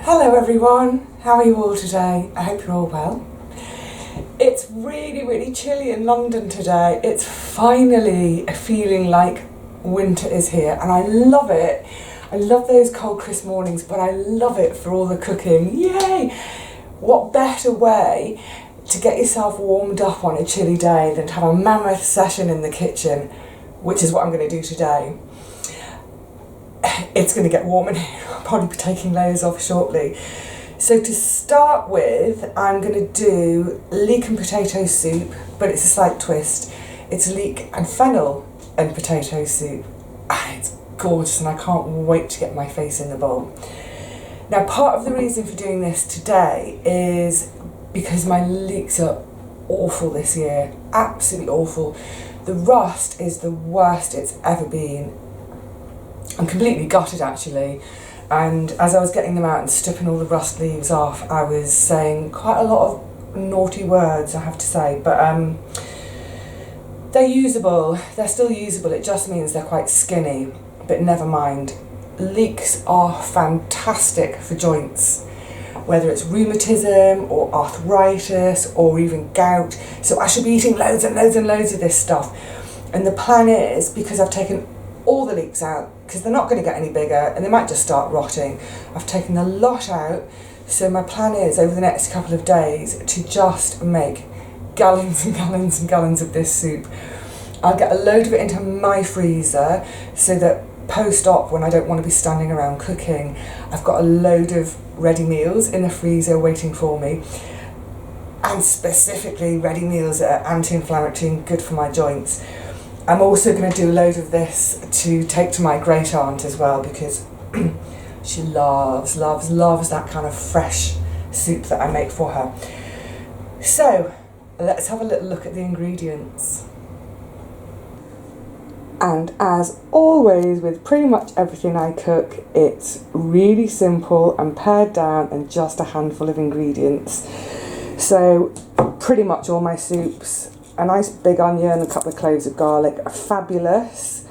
Hello everyone, how are you all today? I hope you're all well. It's really chilly in London today. It's finally feeling like winter is here and I love it. I love those cold crisp mornings, but I love it for all the cooking. Yay! What better way to get yourself warmed up on a chilly day than to have a mammoth session in the kitchen, which is what I'm going to do today. It's going to get warm in here. I'll probably be taking layers off shortly. So to start with, I'm going to do leek and potato soup, but it's a slight twist. It's leek and fennel and potato soup. It's gorgeous and I can't wait to get my face in the bowl. Now, part of the reason for doing this today is because my leeks are awful this year. Absolutely awful. The rust is the worst it's ever been. I'm completely gutted actually, and as I was getting them out and stripping all the rust leaves off, I was saying quite a lot of naughty words, I have to say, but they're usable, they're still usable, it just means they're quite skinny, but never mind. Leeks are fantastic for joints, whether it's rheumatism or arthritis or even gout, so I should be eating loads and loads and loads of this stuff. And the plan is, because I've taken all the leeks out, because they're not going to get any bigger and they might just start rotting. I've taken a lot out, so my plan is over the next couple of days to just make gallons and gallons and gallons of this soup. I'll get a load of it into my freezer so that post-op, when I don't want to be standing around cooking, I've got a load of ready meals in the freezer waiting for me, and specifically ready meals that are anti-inflammatory and good for my joints. I'm also going to do a load of this to take to my great aunt as well, because she loves that kind of fresh soup that I make for her. So let's have a little look at the ingredients. And as always with pretty much everything I cook, it's really simple and pared down and just a handful of ingredients. So pretty much all my soups, a nice big onion, a couple of cloves of garlic, are fabulous.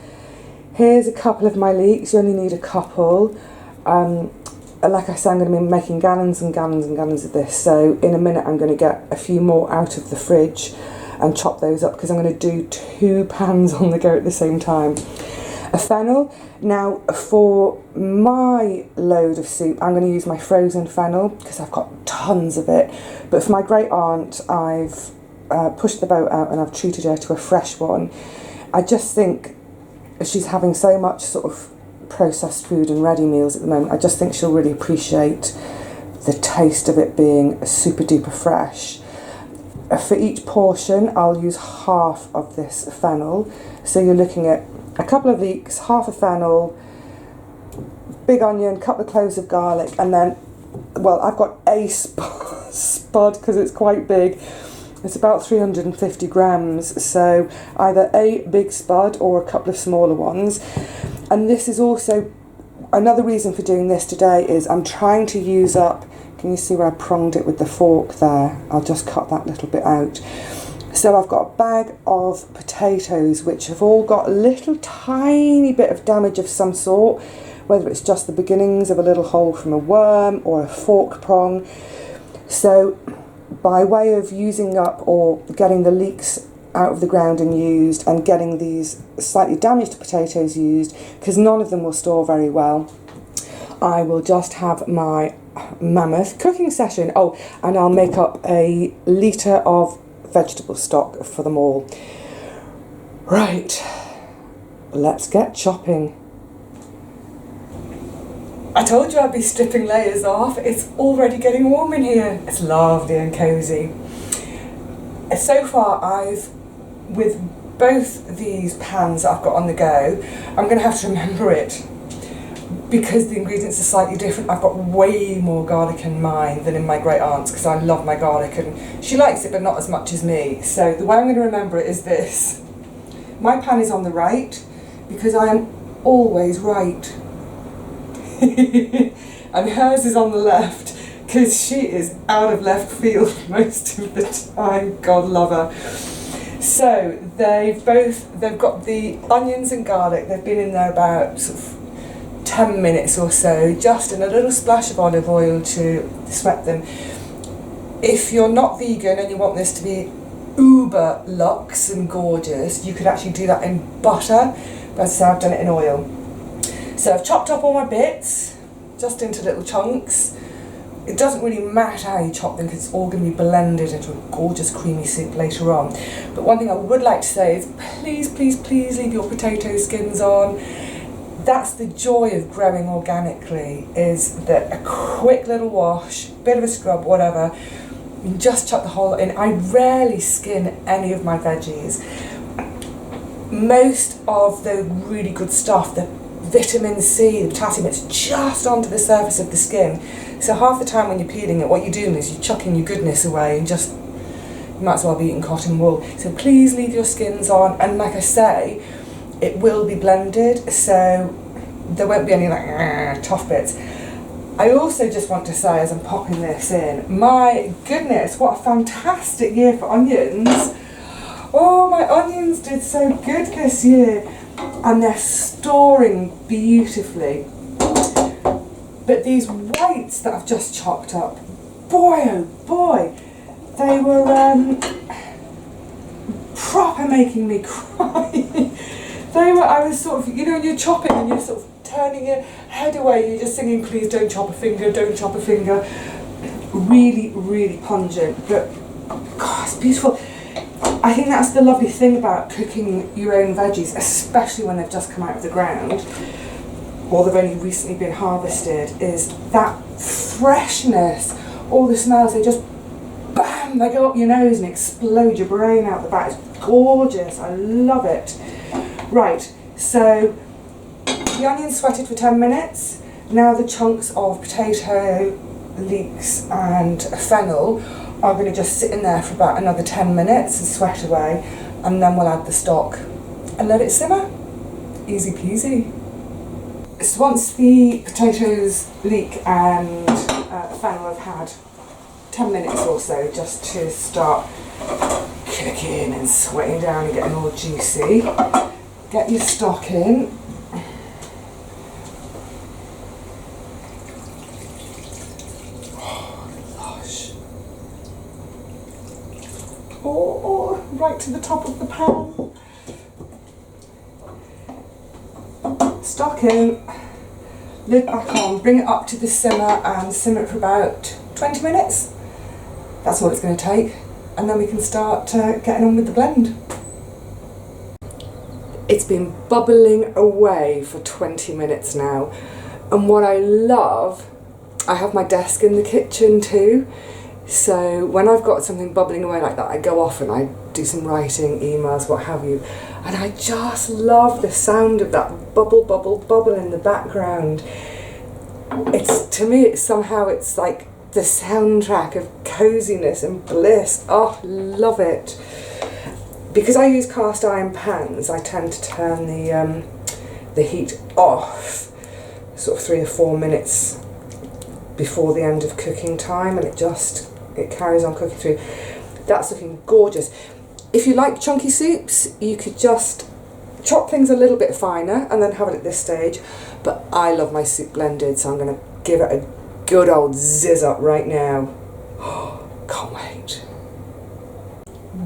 Here's a couple of my leeks, you only need a couple. Like I said, I'm going to be making gallons and gallons and gallons of this, so in a minute I'm going to get a few more out of the fridge and chop those up, because I'm going to do 2 pans on the go at the same time. A fennel. Now for my load of soup, I'm going to use my frozen fennel because I've got tons of it, but for my great aunt I've pushed the boat out and I've treated her to a fresh one. I just think she's having so much sort of processed food and ready meals at the moment, I just think she'll really appreciate the taste of it being super duper fresh. For each portion I'll use half of this fennel, so you're looking at a couple of leeks, half a fennel, big onion, couple of cloves of garlic, and then, well, I've got a spud because it's quite big. It's about 350 grams, so either a big spud or a couple of smaller ones. And this is also another reason for doing this today, is I'm trying to use up, can you see where I pronged it with the fork there? I'll just cut that little bit out. So I've got a bag of potatoes which have all got a little tiny bit of damage of some sort, whether it's just the beginnings of a little hole from a worm or a fork prong. So by way of using up or getting the leeks out of the ground and used, and getting these slightly damaged potatoes used, because none of them will store very well, I will just have my mammoth cooking session. Oh, and I'll make up a litre of vegetable stock for them all. Right, let's get chopping. I told you I'd be stripping layers off. It's already getting warm in here. It's lovely and cosy. So far with both these pans that I've got on the go, I'm going to have to remember it, because the ingredients are slightly different. I've got way more garlic in mine than in my great aunt's, because I love my garlic and she likes it but not as much as me. So the way I'm going to remember it is this. My pan is on the right because I am always right. And hers is on the left because she is out of left field most of the time. God love her. So they've got the onions and garlic. They've been in there about sort of 10 minutes or so, just in a little splash of olive oil to sweat them. If you're not vegan and you want this to be uber luxe and gorgeous, you could actually do that in butter, but as I say, I've done it in oil. So I've chopped up all my bits, just into little chunks. It doesn't really matter how you chop them because it's all going to be blended into a gorgeous creamy soup later on. But one thing I would like to say is please, please, please leave your potato skins on. That's the joy of growing organically, is that a quick little wash, bit of a scrub, whatever, you can just chuck the whole lot in. I rarely skin any of my veggies. Most of the really good stuff, the vitamin C, the potassium, it's just onto the surface of the skin. So half the time when you're peeling it, what you're doing is you're chucking your goodness away and just, you might as well be eating cotton wool. So please leave your skins on, and like I say, it will be blended, so there won't be any like tough bits. I also just want to say, as I'm popping this in, my goodness, what a fantastic year for onions. Oh, my onions did so good this year, and they're storing beautifully. But these whites that I've just chopped up, boy oh boy, they were proper making me cry. I was sort of, you know, when you're chopping and you're sort of turning your head away, you're just singing, please don't chop a finger, don't chop a finger. Really, really pungent, but God, it's beautiful. I think that's the lovely thing about cooking your own veggies, especially when they've just come out of the ground, or they've only recently been harvested, is that freshness, all the smells, they just, bam, they go up your nose and explode your brain out the back. It's gorgeous, I love it. Right, so the onions sweated for 10 minutes. Now the chunks of potato, leeks and fennel are going to just sit in there for about another 10 minutes and sweat away, and then we'll add the stock and let it simmer. Easy peasy. So once the potatoes, leek and fennel have had 10 minutes or so just to start cooking and sweating down and getting all juicy, get your stock in. Oh, right to the top of the pan. Stock in, lid back on, bring it up to the simmer and simmer it for about 20 minutes. That's all it's going to take, and then we can start getting on with the blend. It's been bubbling away for 20 minutes now, and what I love, I have my desk in the kitchen too. So when I've got something bubbling away like that, I go off and I do some writing, emails, what have you. And I just love the sound of that bubble, bubble, bubble in the background. It's, to me, it's somehow, it's like the soundtrack of coziness and bliss. Oh, love it. Because I use cast iron pans, I tend to turn the heat off sort of 3 or 4 minutes before the end of cooking time, and it carries on cooking through. That's looking gorgeous. If you like chunky soups, you could just chop things a little bit finer and then have it at this stage, but I love my soup blended, so I'm going to give it a good old zizz up right now. Oh, can't wait.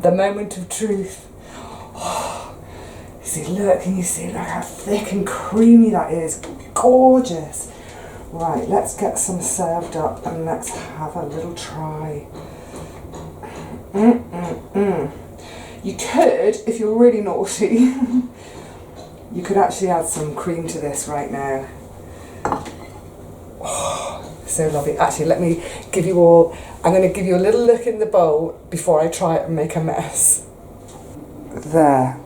The moment of truth. Oh, see, look, can you see look how thick and creamy that is? Gorgeous. Right, let's get some served up and let's have a little try. You could, if you're really naughty, you could actually add some cream to this right now. Oh, so lovely. Actually, let me give you all, I'm going to give you a little look in the bowl before I try it and make a mess. There.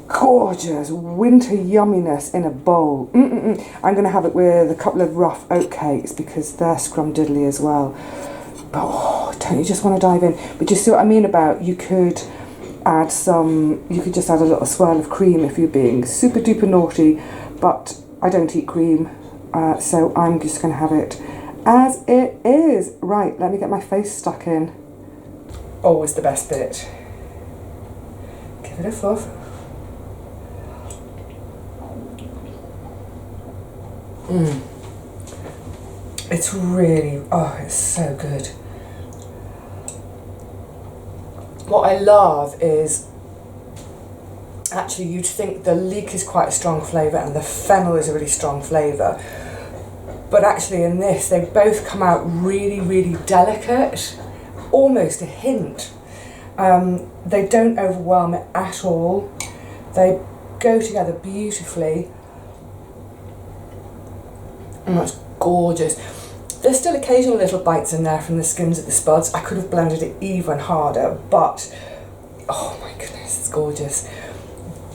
Gorgeous winter yumminess in a bowl. I'm going to have it with a couple of rough oat cakes because they're scrumdiddly as well. But oh, don't you just want to dive in? But you see what I mean about, you could add some, you could just add a little swirl of cream if you're being super duper naughty, but I don't eat cream, so I'm just going to have it as it is. Right, let me get my face stuck in. Always the best bit. Give it a fluff. It's really, oh, it's so good. What I love is, actually you'd think the leek is quite a strong flavour and the fennel is a really strong flavour, but actually in this they both come out really, really delicate, almost a hint. They don't overwhelm it at all. They go together beautifully. And that's gorgeous. There's still occasional little bites in there from the skins of the spuds. I could have blended it even harder, but oh my goodness, it's gorgeous.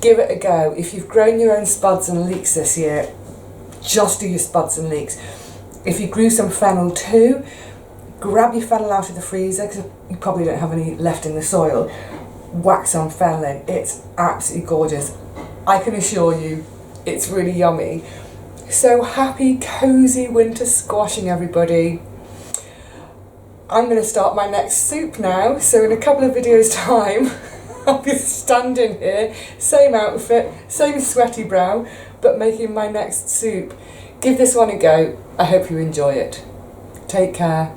Give it a go. If you've grown your own spuds and leeks this year, just do your spuds and leeks. If you grew some fennel too, grab your fennel out of the freezer, because you probably don't have any left in the soil. Whack some fennel in. It's absolutely gorgeous. I can assure you, it's really yummy. So happy, cosy winter squashing, everybody. I'm going to start my next soup now, so in a couple of videos time I'll be standing here, same outfit, same sweaty brow, but making my next soup. Give this one a go. I hope you enjoy it. Take care.